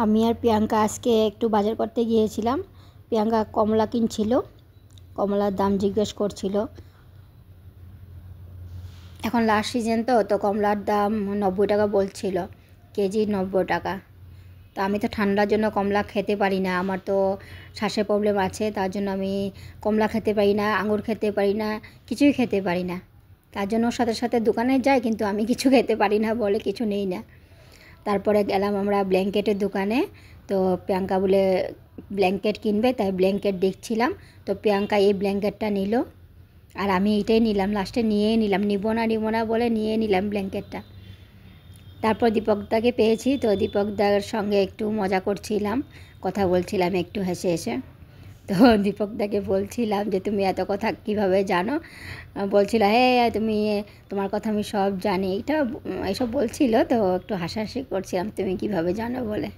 আমি আর প্রিয়াঙ্কা আজকে একটু বাজার করতে গিয়েছিলাম। প্রিয়াঙ্কা কমলা কিনছিল, কমলার দাম জিজ্ঞেস করছিল। এখন লাস্ট সিজন তো কমলার দাম 90 টাকা বলছিল, কেজি 90 টাকা। তো আমি তো ঠান্ডার জন্য কমলা খেতে পারি না, আমার তো শ্বাসের প্রবলেম আছে, তার জন্য আমি কমলা খেতে পারি না, আঙুর খেতে পারি না, কিছুই খেতে পারি না। তার জন্য ওর সাথে সাথে দোকানে যাই, কিন্তু আমি কিছু খেতে পারি না বলে কিছু নেই না। তারপরে গেলাম আমরা ব্ল্যাঙ্কেটের দোকানে। তো প্রিয়াঙ্কা বলে ব্ল্যাঙ্কেট কিনবে, তাই ব্ল্যাঙ্কেট দেখছিলাম। তো প্রিয়াঙ্কা এই ব্ল্যাঙ্কেটটা নিল, আর আমি এইটাই নিলাম, লাস্টে নিয়েই নিলাম, নিব না বলে নিয়ে নিলাম ব্ল্যাঙ্কেটটা। তারপর দীপকদাকে পেয়েছি, তো দীপকদার সঙ্গে একটু মজা করছিলাম, কথা বলছিলাম একটু হেসে হেসে। তো দীপকদাকে বলছিলাম যে তুমি এত কথা কিভাবে জানো, বলছিল হ্যাঁ তুমি, তোমার কথা আমি সব জানি, এইসব বলছিল। তো একটু হাসাহাসি করছিলাম তুমি কিভাবে জানো বলে।